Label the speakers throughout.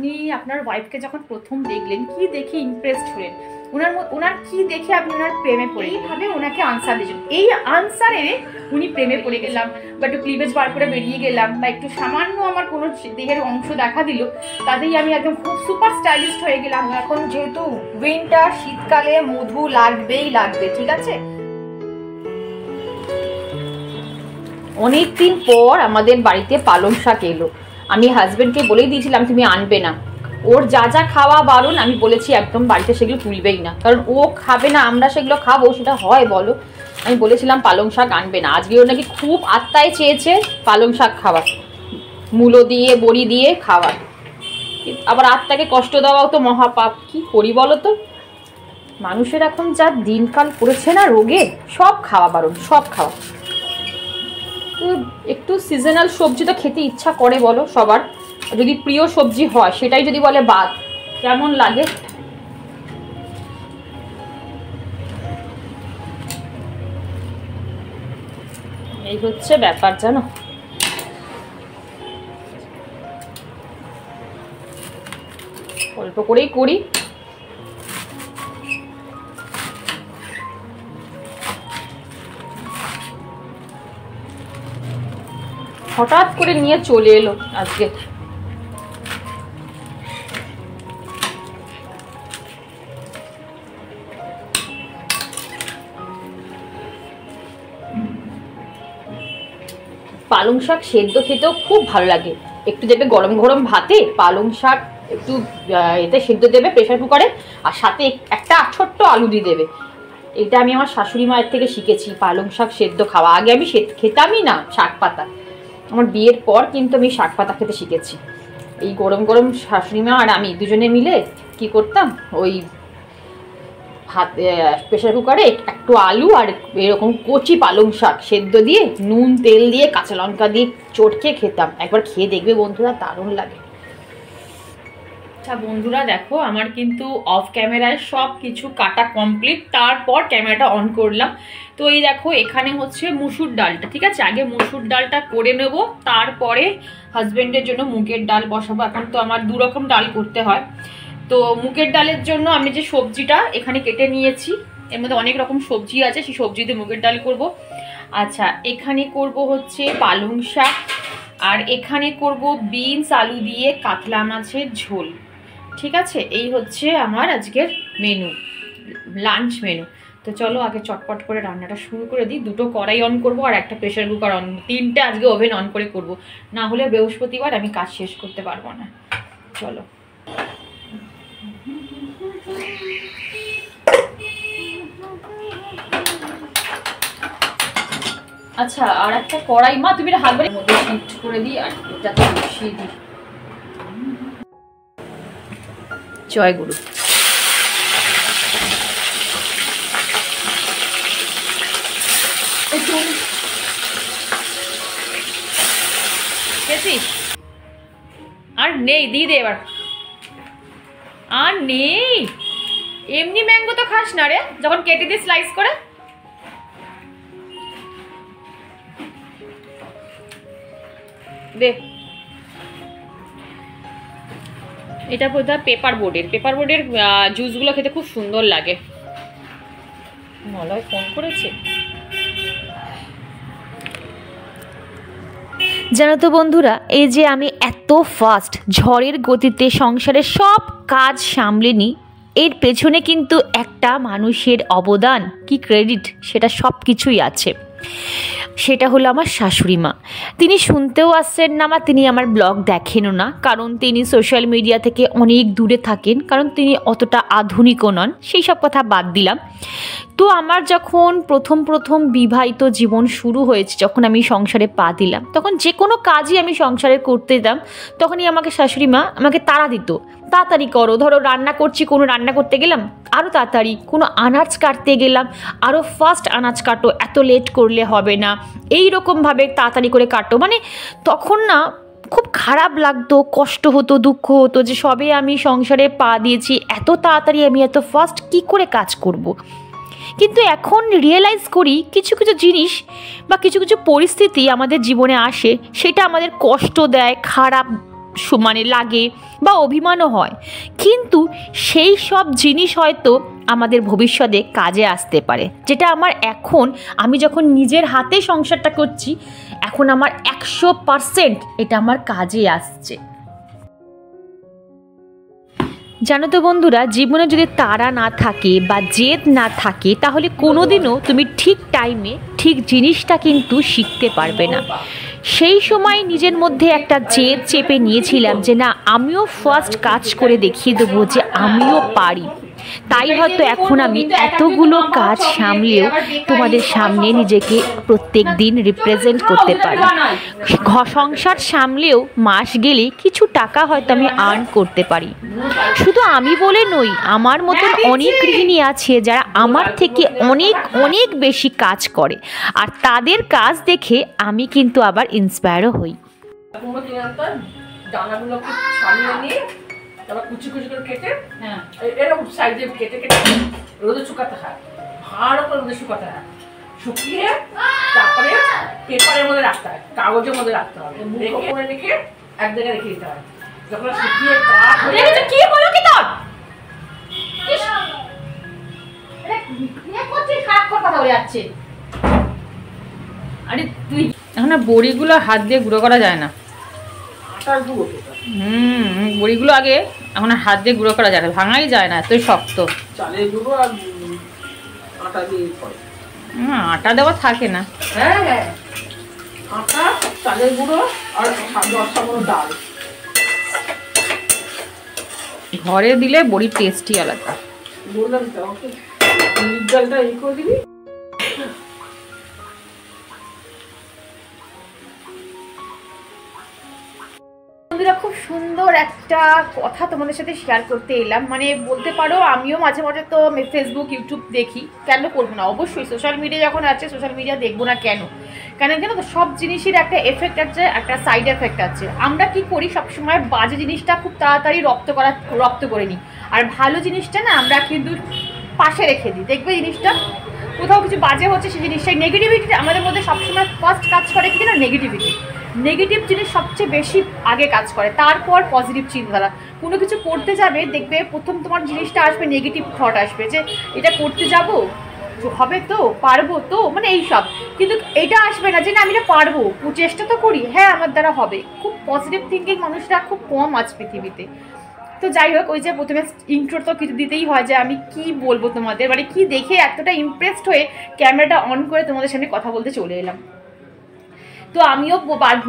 Speaker 1: আপনি আপনার ওয়াইফকে যখন প্রথম দেখলেন কি দেখে ইমপ্রেসড হলেন, ওনার কি দেখে আপনি ওনার প্রেমে পড়ে এইভাবে ওনাকে আনসার দিয়েছেন, এই আনসারে উনি প্রেমে পড়ে গেলাম বা একটু ক্লিভেজ বার করে বেরিয়ে গেলাম বা একটু সামান্য আমার কোনো দেহের অংশ দেখা দিল তাতেই আমি একদম খুব সুপার স্টাইলিস্ট হয়ে গেলাম। এখন যেহেতু উইন্টার, শীতকালে মধু লাগবেই লাগবে, ঠিক আছে। অনেকদিন পর আমাদের বাড়িতে পালং শাক এলো। আমি হাজবেন্ডকে বলেই দিয়েছিলাম তুমি আনবে না, ওর যা যা খাওয়া বারণ আমি বলেছি একদম বাড়িতে সেগুলো তুলবেই না, কারণ ও খাবে না আমরা সেগুলো খাবো, সেটা হয় বলো। আমি বলেছিলাম পালং শাক আনবে না। আজকে ও নাকি খুব আত্মায় চেয়েছে পালং শাক খাওয়ার, মূলো দিয়ে বড়ি দিয়ে খাওয়ার। আবার আত্মাকে কষ্ট দেওয়াও তো মহাপাপ, কি করি বলো তো। মানুষের এখন যা দিনকাল পড়েছে না রোগে, সব খাওয়া বারণ, সব খাওয়া। একটু সিজনাল সবজি তো খেতে ইচ্ছা করে বলো সবার, যদি প্রিয় সবজি হয় সেটাই যদি বলে বাদ, কেমন লাগে। এই হচ্ছে ব্যাপার জানো। অল্প করেই করি। হঠাৎ করে নিয়ে চলে এলো আজকে। পালং শাক সেদ্ধ খেতেও খুব ভালো লাগে। একটু দেবে গরম গরম ভাতে পালং শাক, একটু এতে সেদ্ধ দেবে প্রেশার কুকারে, আর সাথে একটা ছোট্ট আলু দিয়ে দেবে। এটা আমি আমার শাশুড়ি মায়ের থেকে শিখেছি, পালং শাক সেদ্ধ খাওয়া। আগে আমি খেতামই না শাক পাতা, আমার বিয়ের পর কিন্তু আমি শাক পাতা খেতে শিখেছি। এই গরম গরম শাশুড়ি মা আর আমি দুজনে মিলে কি করতাম, ওই ভাত প্রেশার কুকারে একটু আলু আর এরকম কচি পালং শাক সেদ্ধ দিয়ে নুন তেল দিয়ে কাঁচা লঙ্কা দিয়ে চটকে খেতাম। একবার খেয়ে দেখবে বন্ধুরা, দারুণ লাগে। আচ্ছা বন্ধুরা দেখো, আমার কিন্তু অফ ক্যামেরায় সব কিছু কাটা কমপ্লিট, তারপর ক্যামেরাটা অন করলাম। তো এই দেখো এখানে হচ্ছে মুসুর ডালটা, ঠিক আছে। আগে মুসুর ডালটা করে নেব, তারপরে হাজবেন্ডের জন্য মুগের ডাল বসাবো। এখন তো আমার দু রকম ডাল করতে হয়। তো মুগের ডালের জন্য আমি যে সবজিটা এখানে কেটে নিয়েছি, এর মধ্যে অনেক রকম সবজি আছে, সেই সবজি দিয়ে মুগের ডাল করব। আচ্ছা এখানে করব হচ্ছে পালং শাক, আর এখানে করব বিনস আলু দিয়ে কাতলা মাছের ঝোল, ঠিক আছে। এই হচ্ছে আমার আজকের মেনু, লাঞ্চ মেনু। তো চলো আগে চটপট করে রান্নাটা শুরু করে দিই। দুটো কড়াই অন করব আর একটা প্রেশার কুকার অন, তিনটে আজকে ওভেন অন করে করব, না হলে বৃহস্পতিবার আমি কাজ শেষ করতে পারবো না। চলো। আচ্ছা আর একটা কড়াই, মা তুমি এটা হাত বাড়ির মধ্যে শিফট করে দিই আর এটাতে বসিয়ে দিই। জয় গুরু। আর নেই, দিয়ে দে এবার। আর নেই, এমনি ম্যাঙ্গো তো খাস না রে, যখন কেটে দিয়ে স্লাইস করে। দে, এটা বোধহয় পেপার বোর্ডের জুসগুলো খেতে খুব সুন্দর লাগে। মলয় ফোন করেছে।
Speaker 2: জানো তো বন্ধুরা, এই যে আমি এত ফাস্ট ঝড়ের গতিতে সংসারের সব কাজ সামলে নিই, এর পেছনে কিন্তু একটা মানুষের অবদান, কি ক্রেডিট, সেটা সব কিছুই আছে। সেটা হলো আমার শাশুড়ি মা। তিনি শুনতেও আসছেন না, বা তিনি আমার ব্লগ দেখেনও না, কারণ তিনি সোশ্যাল মিডিয়া থেকে অনেক দূরে থাকেন, কারণ তিনি অতটা আধুনিকও নন। সেই সব কথা বাদ দিলাম। তো আমার যখন প্রথম বিবাহিত জীবন শুরু হয়েছে, যখন আমি সংসারে পা দিলাম, তখন যে কোনো কাজই আমি সংসারে করতে দিতাম, তখনই আমাকে শাশুড়ি মা আমাকে তাড়া দিত, তাড়াতাড়ি করো। ধরো রান্না করছি, কোনো রান্না করতে গেলাম আরও তাড়াতাড়ি, কোনো আনাজ কাটতে গেলাম আরও ফাস্ট আনাজ কাটো, এত লেট করলে হবে না, এই রকমভাবে তাড়াতাড়ি করে কাটো। মানে তখন না খুব খারাপ লাগতো, কষ্ট হতো, দুঃখ হতো যে সবে আমি সংসারে পা দিয়েছি, এত তাড়াতাড়ি আমি এত ফাস্ট কী করে কাজ করব। কিন্তু এখন রিয়েলাইজ করি কিছু কিছু জিনিস বা কিছু কিছু পরিস্থিতি আমাদের জীবনে আসে, সেটা আমাদের কষ্ট দেয়, খারাপ মানে লাগে বা অভিমানও হয়, কিন্তু সেই সব জিনিস হয়তো আমাদের ভবিষ্যতে কাজে আসতে পারে। যেটা আমার এখন, আমি যখন নিজের হাতে সংসারটা করছি, এখন আমার 100% এটা আমার কাজে আসছে। জানো তো বন্ধুরা, জীবনে যদি তাড়া না থাকে বা জেদ না থাকে, তাহলে কোনোদিনও তুমি ঠিক টাইমে ঠিক জিনিসটা কিন্তু শিখতে পারবে না। সেই সময় নিজের মধ্যে একটা জেদ চেপে নিয়েছিলাম যে না, আমিও ফার্স্ট কাজ করে দেখিয়ে দেবো যে আমিও পারি। তাই হয়তো এখন আমি এতগুলো কাজ সামলেও তোমাদের সামনে নিজেকে প্রত্যেক দিন রিপ্রেজেন্ট করতে পারি। সংসার সামলেও মাস গেলে কিছু টাকা হয়তো আমি আর্ন করতে পারি। শুধু আমি বলে নই, আমার মতন অনেক গৃহিণী আছে যারা আমার থেকে অনেক অনেক বেশি কাজ করে, আর তাদের কাজ দেখে আমি কিন্তু আবার ইন্সপায়ারও হই।
Speaker 3: দানাগুলোকে ছাড়িয়ে নিয়ে তারপর কুচি কুচি করে কেটে এরকম সাইডে কেটে কেটে রোদে শুকাতে হয়, ভালো করে রোদে শুকাতে হয়। শুকিয়ে তারপরে পেপারের মধ্যে রাখতে হয়, কাগজের মধ্যে রাখতে হবে, রেখে এক জায়গায় রেখে দিতে হয়। যখন শুকিয়ে কাঠ হয়ে যাবে,
Speaker 1: কি হলো কি তোর? কথা বলে যাচ্ছে। আরে তুই এখন বড়িগুলো হাত দিয়ে গুঁড়ো করা যায় না।
Speaker 3: আটার গুঁড়ো
Speaker 1: বড়িগুলো আগে এখন হাত দিয়ে গুঁড়ো করা যায় না, ভাঙাই যায় না, এতই শক্ত।
Speaker 3: চালের গুঁড়ো আর আটা দিয়ে করে।
Speaker 1: আটা দেওয়া থাকে না।
Speaker 3: হ্যাঁ হ্যাঁ, আটা, চালের গুঁড়ো আর 10টা বড় ডাল।
Speaker 1: ঘরে দিলে বড়ির টেস্টই আলাদা।
Speaker 3: বললাম তো ওকে ডালটা এই করে দিবি।
Speaker 1: বন্ধুরা, খুব সুন্দর একটা কথা তোমাদের সাথে শেয়ার করতে এলাম। মানে বলতে পারো আমিও মাঝে মাঝে তো ফেসবুক ইউটিউব দেখি, কেন করবো না? অবশ্যই সোশ্যাল মিডিয়া যখন আছে, সোশ্যাল মিডিয়া দেখবো না কেন? কেন তো সব জিনিসের একটা এফেক্ট আছে, একটা সাইড এফেক্ট আছে। আমরা কি করি, সবসময় বাজে জিনিসটা খুব তাড়াতাড়ি রপ্ত করে নিই, আর ভালো জিনিসটা না আমরা কিন্তু পাশে রেখে দিই। দেখবে জিনিসটা কোথাও কিছু বাজে হচ্ছে, সেই জিনিসটাই নেগেটিভিটি আমাদের মধ্যে সবসময় ফার্স্ট কাজ করে কি না, নেগেটিভ জিনিস সবচেয়ে বেশি আগে কাজ করে, তারপর পজিটিভ চিন্তাধারা। কোনো কিছু করতে যাবে, দেখবে প্রথম তোমার জিনিসটা আসবে নেগেটিভ থট আসবে, যে এটা করতে যাব, হবে তো, পারবো তো, মানে এইসব। কিন্তু এটা আসবে না যে না আমি এটা পারবো, চেষ্টা তো করি, হ্যাঁ আমার দ্বারা হবে। খুব পজিটিভ থিঙ্কিং মানুষরা খুব কম আছে পৃথিবীতে। তো যাই হোক, ওই যে প্রথমে ইন্ট্রো তো কিছু দিতেই হয়, যে আমি কি বলবো তোমাদের, মানে কি দেখে এতটা ইমপ্রেসড হয়ে ক্যামেরাটা অন করে তোমাদের সামনে কথা বলতে চলে এলাম। তো আমিও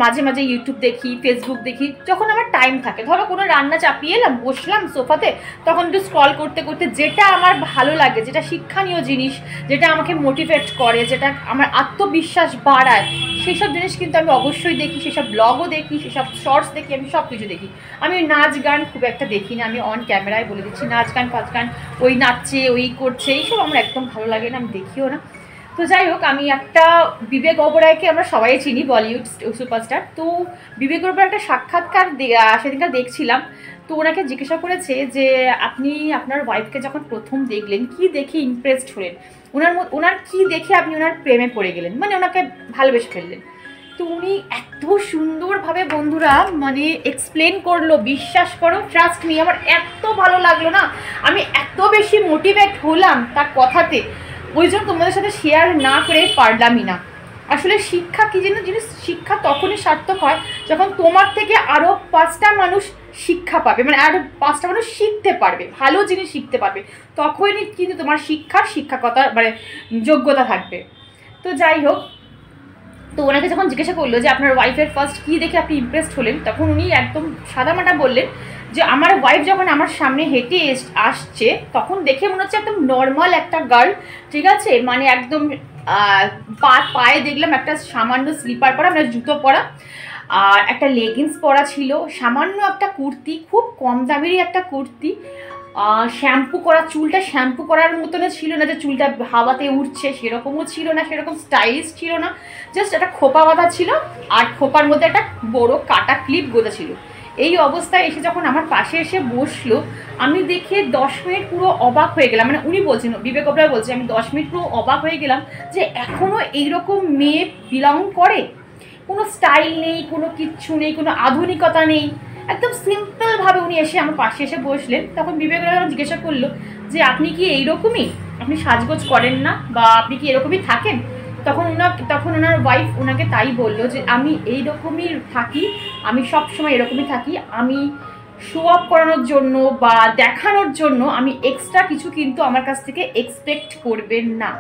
Speaker 1: মাঝে মাঝে ইউটিউব দেখি, ফেসবুক দেখি, যখন আমার টাইম থাকে। ধরো কোনো রান্না চাপিয়ে এলাম, বসলাম সোফাতে, তখন একটু স্ক্রল করতে করতে যেটা আমার ভালো লাগে, যেটা শিক্ষণীয় জিনিস, যেটা আমাকে মোটিভেট করে, যেটা আমার আত্মবিশ্বাস বাড়ায়, সেই সব জিনিস কিন্তু আমি অবশ্যই দেখি। সেসব ব্লগও দেখি, সেসব শর্টস দেখি, আমি সব কিছু দেখি। আমি নাচ গান খুব একটা দেখি না, আমি অন ক্যামেরায় বলে দিচ্ছি, নাচ গান ফাচ গান, ওই নাচছে, ওই করছে, এইসব আমার একদম ভালো লাগে না, আমি দেখিও না। তো যাই হোক, আমি একটা বিবেক ওবরায়কে আমরা সবাই চিনি, বলিউড সুপারস্টার। তো বিবেক ওবরায় একটা সাক্ষাৎকার সেদিনকার দেখছিলাম। তো ওনাকে জিজ্ঞাসা করেছে যে আপনি আপনার ওয়াইফকে যখন প্রথম দেখলেন, কি দেখে ইমপ্রেসড হলেন, ওনার কি দেখে আপনি ওনার প্রেমে পড়ে গেলেন, মানে ওনাকে ভালোবেসে ফেললেন। তো উনি এত সুন্দরভাবে বন্ধুরা মানে এক্সপ্লেন করলো, বিশ্বাস করো, ট্রাস্ট মি, আমার এত ভালো লাগলো না, আমি এত বেশি মোটিভেট হলাম তার কথাতে, ওই জন্য তোমাদের সাথে শেয়ার না করে পারলামই না। আসলে শিক্ষা কী জিনিস, শিক্ষা তখনই সার্থক হয় যখন তোমার থেকে আরও 5টা মানুষ শিক্ষা পাবে, মানে আরও 5টা মানুষ শিখতে পারবে, ভালো জিনিস শিখতে পারবে, তখনই কিন্তু তোমার শিক্ষকতার মানে যোগ্যতা থাকবে। তো যাই হোক, তো ওনাকে যখন জিজ্ঞাসা করলো যে আপনার ওয়াইফের ফার্স্ট কী দেখে আপনি ইমপ্রেসড হলেন, তখন উনি একদম সাদামাটা বললেন যে আমার ওয়াইফ যখন আমার সামনে হেঁটে আসছে, তখন দেখে মনে হচ্ছে একদম নর্মাল একটা গার্ল, ঠিক আছে, মানে একদম পায়ে দেখলাম একটা সামান্য স্লিপার পরা, মানে জুতো পরা, আর একটা লেগিংস পরা ছিল, সামান্য একটা কুর্তি, খুব কম দামেরই একটা কুর্তি, শ্যাম্পু করা, চুলটা শ্যাম্পু করার মতনও ছিল না যে চুলটা হাওয়াতে উঠছে, সেরকমও ছিল না, সেরকম স্টাইলিশ ছিল না, জাস্ট একটা খোপা বাঁধা ছিল, আর খোপার মধ্যে একটা বড় কাটা ক্লিপ গোঁজা ছিল। এই অবস্থায় এসে যখন আমার পাশে এসে বসলো, আমি দেখে 10 মিনিট পুরো অবাক হয়ে গেলাম। মানে উনি বলছেন, বিবেক ওবরায় বলছে, আমি 10 মিনিট পুরো অবাক হয়ে গেলাম যে এখনও এইরকম মেয়ে বিলং করে, কোনো স্টাইল নেই, কোনো কিচ্ছু নেই, কোনো আধুনিকতা নেই, একদম সিম্পলভাবে উনি এসে আমার পাশে এসে বসলেন। তখন বিবেক জিজ্ঞাসা করলো যে আপনি কি এইরকমই, আপনি সাজগোজ করেন না, বা আপনি কি এরকমই থাকেন? তখন ওনার ওয়াইফ ওনাকে তাই বললো যে আমি এইরকমই থাকি, আমি সবসময় এরকমই থাকি, আমি শো অফ করানোর জন্য বা দেখানোর জন্য আমি এক্সট্রা কিছু কিন্তু আমার কাছ থেকে এক্সপেক্ট করবেন না,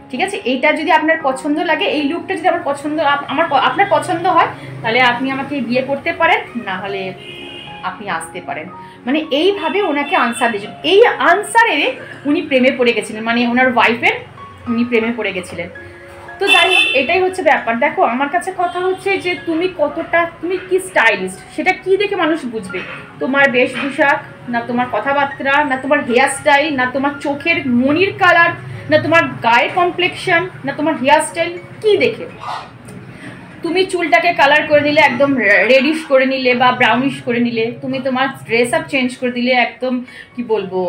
Speaker 1: ঠিক আছে? এইটা যদি আপনার পছন্দ লাগে, এই লুকটা যদি আপনার পছন্দ হয়, তাহলে আপনি আমাকে বিয়ে করতে পারেন, না হলে আপনি আসতে পারেন। মানে এইভাবে ওনাকে আনসার দিয়েছেন। এই আনসারে উনি প্রেমে পড়ে গেছিলেন, মানে ওনার ওয়াইফের উনি প্রেমে পড়ে গেছিলেন। তো যাই হোক, এটাই হচ্ছে ব্যাপার। দেখো, আমার কাছে কথা হচ্ছে যে তুমি কি স্টাইলিস্ট, সেটা কি দেখে মানুষ বুঝবে? তোমার বেশভূষা, না তোমার কথাবার্তা, না তোমার হেয়ার স্টাইল, না তোমার চোখের মনির কালার, না তোমার গায়ের কমপ্লেকশন, না তোমার হেয়ার স্টাইল, কি দেখে? তুমি চুলটাকে কালার করে নিলে, একদম রেডিশ করে নিলে বা ব্রাউনিশ করে নিলে, তুমি তোমার ড্রেস আপ চেঞ্জ করে দিলে, একদম কি বলবো,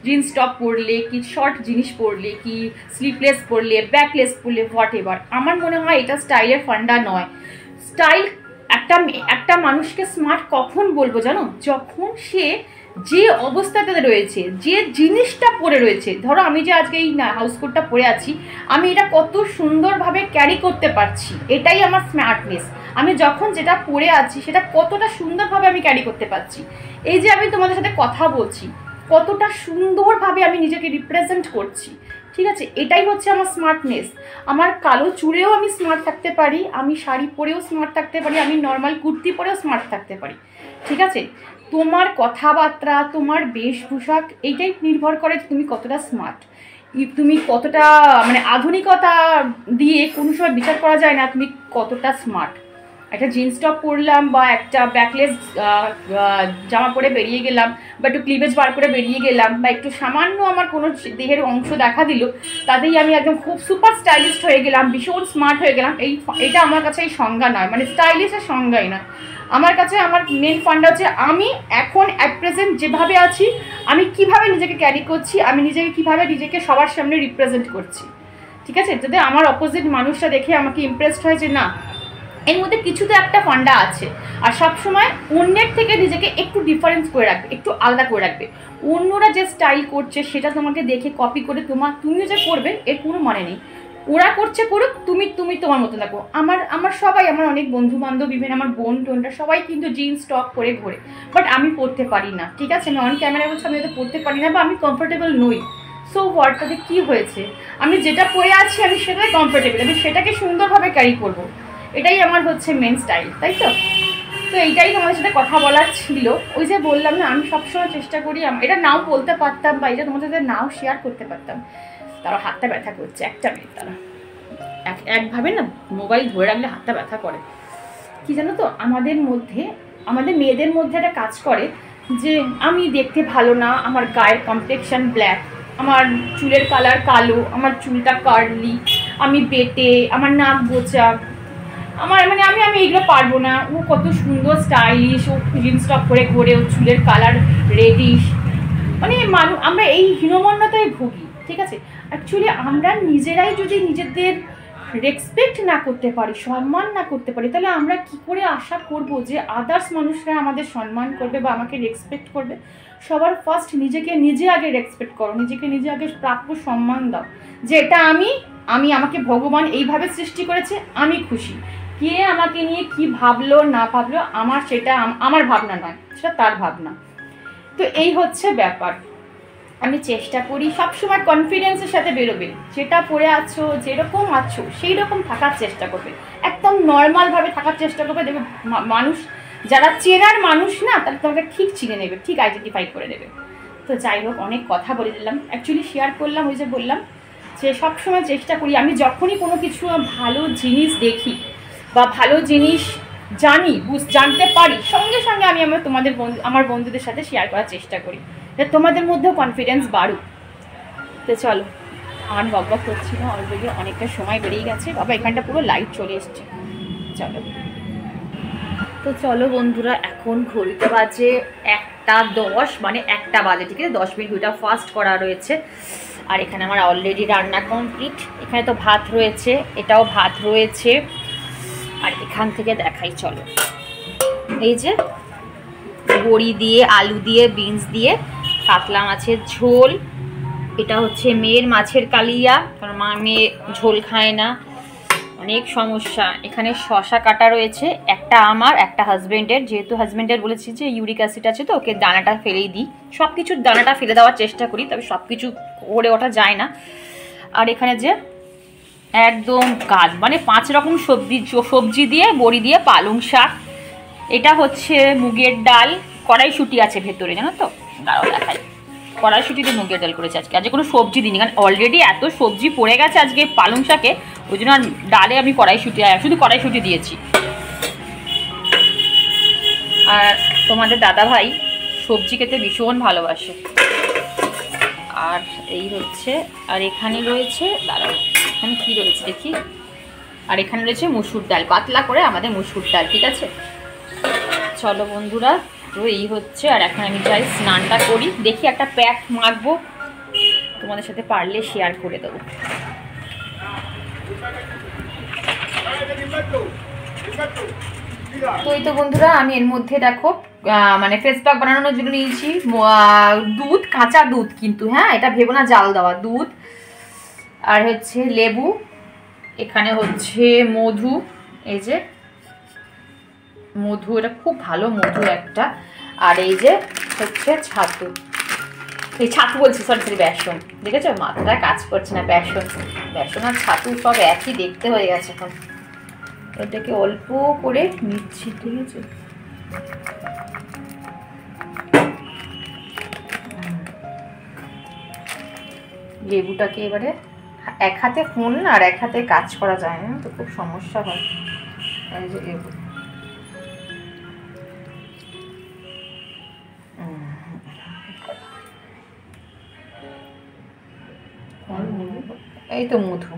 Speaker 1: জিন্স টপ পরলে, কি শর্ট জিনিস পরলে, কি স্লিভলেস পরলে, ব্যাকলেস পরলে, হোয়াট এভার, আমার মনে হয় এটা স্টাইলের ফান্ডা নয়। স্টাইল একটা মানুষকে স্মার্ট কখন বলবো জানো? যখন সে যে অবস্থাতে রয়েছে, যে জিনিসটা পরে রয়েছে। ধরো আমি যে আজকে এই হাউস কোটটা পরে আছি, আমি এটা কত সুন্দরভাবে ক্যারি করতে পারছি, এটাই আমার স্মার্টনেস। আমি যখন যেটা পরে আছি সেটা কতটা সুন্দরভাবে আমি ক্যারি করতে পারছি। এই যে আমি তোমাদের সাথে কথা বলছি, কতটা সুন্দরভাবে আমি নিজেকে রিপ্রেজেন্ট করছি, ঠিক আছে? এটাই হচ্ছে আমার স্মার্টনেস। আমার কালো চুলেও আমি স্মার্ট থাকতে পারি, আমি শাড়ি পরেও স্মার্ট থাকতে পারি, আমি নর্মাল কুর্তি পরেও স্মার্ট থাকতে পারি, ঠিক আছে? তোমার কথাবার্তা, তোমার বেশভূষা, এইটাই নির্ভর করে যে তুমি কতটা স্মার্ট, তুমি কতটা, মানে আধুনিকতা দিয়ে কোনো সময় বিচার করা যায় না তুমি কতটা স্মার্ট। একটা জিন্স টপ পরলাম বা একটা ব্যাকলেস জামা পরে বেরিয়ে গেলাম, বা একটু ক্লিভেজ বার করে বেরিয়ে গেলাম, বা একটু সামান্য আমার কোনো দেহের অংশ দেখা দিল, তাতেই আমি একদম খুব সুপার স্টাইলিস্ট হয়ে গেলাম, ভীষণ স্মার্ট হয়ে গেলাম। এটা আমার কাছে এই সংজ্ঞা নয়, মানে স্টাইলিশের সংজ্ঞাই না। আমার কাছে আমার মেন ফান্ডা হচ্ছে আমি এখন অ্যাট প্রেজেন্ট যেভাবে আছি, আমি কিভাবে নিজেকে ক্যারি করছি, আমি নিজেকে সবার সামনে রিপ্রেজেন্ট করছি, ঠিক আছে? যদি আমার অপোজিট মানুষটা দেখে আমাকে ইমপ্রেসড হয় যে না, এর মধ্যে কিছু তো একটা ফান্ডা আছে। আর সবসময় অন্যের থেকে নিজেকে একটু ডিফারেন্স করে রাখবে, একটু আলাদা করে রাখবে। অন্যরা যে স্টাইল করছে সেটা তোমাকে দেখে কপি করে তুমিও যে করবে, এর কোনো মানে নেই। ওরা করছে করুক, তুমি তোমার মতো থাকো। আমার সবাই, আমার অনেক বন্ধু বান্ধব, ইভেন আমার বোনরা সবাই কিন্তু জিন্স টপ পরে ঘোরে, বাট আমি পরতে পারি না, ঠিক আছে? আমি অন ক্যামেরা বলছি আমি হয়তো পরতে পারি না, বা আমি কমফোর্টেবল নই। সো হোয়াট, তাতে কী হয়েছে? আমি যেটা পরে আছি আমি সেটাই কমফোর্টেবল, আমি সেটাকে সুন্দরভাবে ক্যারি করবো, এটাই আমার হচ্ছে মেন স্টাইল, তাই তো? তো এইটাই তোমাদের সাথে কথা বলার ছিল। ওই যে বললাম না, আমি সবসময় চেষ্টা করি, এটা নাও বলতে পারতাম বা এটা তোমাদের সাথে নাও শেয়ার করতে পারতাম। তারা হাতটা ব্যথা করছে, একটা মিনিট, তারা একভাবে না মোবাইল ধরে রাখলে হাতটা ব্যথা করে। কি জানো তো, আমাদের মেয়েদের মধ্যে একটা কাজ করে যে আমি দেখতে ভালো না, আমার গায়ের কমপ্লেকশন ব্ল্যাক, আমার চুলের কালার কালো, আমার চুলটা কার্লি, আমি বেটে, আমার নাক বোচা, আমি এগুলো পারবো না। ও কত সুন্দর স্টাইলিশ, ও জিন্স টপ করে ঘোরে, ও চুলের কালার রেডিশ, মানে আমরা এই হীনমন্যতায় ভুগি, ঠিক আছে? অ্যাকচুয়ালি আমরা নিজেরাই যদি নিজেদের রেসপেক্ট না করতে পারি, সম্মান না করতে পারি, তাহলে আমরা কি করে আশা করব যে আদার্স মানুষরা আমাদের সম্মান করবে বা আমাকে রেসপেক্ট করবে? সবার ফার্স্ট নিজেকে নিজে আগে রেসপেক্ট করো, নিজেকে নিজে আগে প্রাপ্য সম্মান দাও, যে এটা আমাকে ভগবান এইভাবে সৃষ্টি করেছে, আমি খুশি। কে আমাকে নিয়ে কি ভাবলো না ভাবলো, সেটা আমার ভাবনা নয়, সেটা তার ভাবনা। তো এই হচ্ছে ব্যাপার। আমি চেষ্টা করি সবসময় কনফিডেন্সের সাথে বেরোবে, যেটা পরে আছো, যেরকম আছো সেই রকম থাকার চেষ্টা করবে, একদম নর্মালভাবে থাকার চেষ্টা করবে। দেখবে মানুষ, যারা চেনার মানুষ না, তারা তোমাকে ঠিক চিনে নেবে, ঠিক আইডেন্টিফাই করে দেবে। তো যাই হোক, অনেক কথা বলে দিলাম, অ্যাকচুয়ালি শেয়ার করলাম। ওই যে বললাম যে সবসময় চেষ্টা করি, আমি যখনই কোনো কিছু ভালো জিনিস দেখি বা ভালো জিনিস জানতে পারি, সঙ্গে সঙ্গে আমি আমার বন্ধুদের সাথে শেয়ার করার চেষ্টা করি, তোমাদের মধ্যেও কনফিডেন্স বাড়ুক। তো চলো, আমার বকবক করছি না, অলরেডি অনেকটা সময় বেরিয়ে গেছে। বাবা, এখানটা পুরো লাইট চলে এসছে। চলো বন্ধুরা, এখন ঘড়িতে বাজে 1:10, মানে 1টা বাজে, ঠিক আছে? 10 মিনিট দুইটা ফাস্ট করা রয়েছে। আর এখানে আমার অলরেডি রান্না কমপ্লিট। এখানে তো ভাত রয়েছে, এটাও ভাত রয়েছে। আর এখান থেকে দেখাই, চলো,
Speaker 2: এই যে বড়ি দিয়ে, আলু দিয়ে, বিনস দিয়ে কাতলা মাছের ঝোল। এটা হচ্ছে মেয়ের মাছের কালিয়া, কারণ মেয়ে ঝোল খায় না, অনেক সমস্যা। এখানে শশা কাটা রয়েছে, একটা আমার একটা হাজব্যান্ডের, যেহেতু হাজব্যান্ডের বলেছি যে ইউরিক অ্যাসিড আছে তো ওকে দানাটা ফেলেই দিই, সব কিছুর দানাটা ফেলে দেওয়ার চেষ্টা করি, তবে সব কিছু করে ওঠা যায় না। আর এখানে যে একদম কাজ মানে 5 রকম সবজি দিয়ে, বড়ি দিয়ে, পালং শাক। এটা হচ্ছে মুগের ডাল, কড়াইশুঁটি আছে ভেতরে, জানো তো, দাঁড়াও দেখাই। কড়াইশুঁটি দিয়ে মুগের ডাল করেছে আজকে, আজকে কোনো সবজি দিইনি, কারণ অলরেডি এত সবজি পড়ে গেছে আজকে পালং শাকে, ওই জন্য আর ডালে আমি শুধু কড়াইশুঁটি দিয়েছি। আর তোমাদের দাদা ভাই সবজি খেতে ভীষণ ভালোবাসে। আর এই হচ্ছে, আর এখানে রয়েছে, দাঁড়াও এখানে কী রয়েছে দেখি, আর এখানে রয়েছে মুসুর ডাল, পাতলা করে আমাদের মুসুর ডাল, ঠিক আছে। চলো বন্ধুরা, তো এই হচ্ছে। আর এখন আমি যাই স্নানটা করি, দেখি একটা প্যাক মাখবো, তোমাদের সাথে পারলে শেয়ার করে দেবো। তো এই তো বন্ধুরা, আমি এর মধ্যে দেখো মানে ফেস প্যাক বানানোর জন্য নিয়েছি দুধ, কাঁচা দুধ কিন্তু, হ্যাঁ এটা ভেবো না জাল দেওয়া দুধ, আর হচ্ছে লেবু, এখানে হচ্ছে মধু, এই যে মধু, এটা খুব ভালো মধু একটা, আর এই যে হচ্ছে ছাতু, এই ছাতু বলছি, সরি বেসন, দেখেছো মাথাটা কাজ করছে না, বেসন আর ছাতু সব একই দেখতে হয়ে গেছে এখন। এটাকে অল্প করে নিচ্ছি, ঠিক আছে। লেবুটাকে এবারে এক হাতে ফোন আর এক হাতে কাজ করা যায় না তো, খুব সমস্যা হয়। এই যে লেবু, এই তো মধু,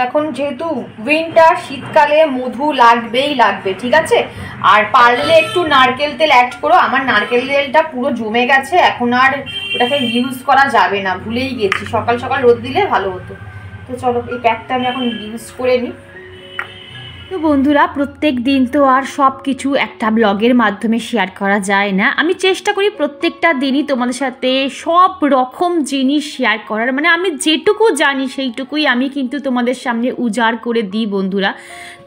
Speaker 2: এখন যেহেতু উইন্টার, শীতকালে মধু লাগবেই লাগবে, ঠিক আছে। আর পারলে একটু নারকেল তেল অ্যাড করো, আমার নারকেল তেলটা পুরো জমে গেছে, এখন আর ওটাকে ইউজ করা যাবে না, ভুলেই গেছি, সকাল সকাল রোদ দিলে ভালো হতো। তো চলো এই প্যাকটা আমি এখন ইউজ করে নিই। তো বন্ধুরা, প্রত্যেক দিন তো আর সব কিছু একটা ব্লগের মাধ্যমে শেয়ার করা যায় না, আমি চেষ্টা করি প্রত্যেকটা দিনই তোমাদের সাথে সব রকম জিনিস শেয়ার করার, মানে আমি যেটুকু জানি সেইটুকুই আমি কিন্তু তোমাদের সামনে উজাড় করে দিই বন্ধুরা।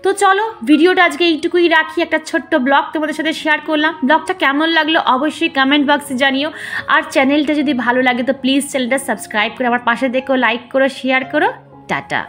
Speaker 2: তো চলো ভিডিওটা আজকে এইটুকুই রাখি, একটা ছোট্ট ব্লগ তোমাদের সাথে শেয়ার করলাম। ব্লগটা কেমন লাগলো অবশ্যই কমেন্ট বক্সে জানিও, আর চ্যানেলটা যদি ভালো লাগে তো প্লিজ চ্যানেলটা সাবস্ক্রাইব করে আমার পাশে দেখো, লাইক করো, শেয়ার করো। টাটা।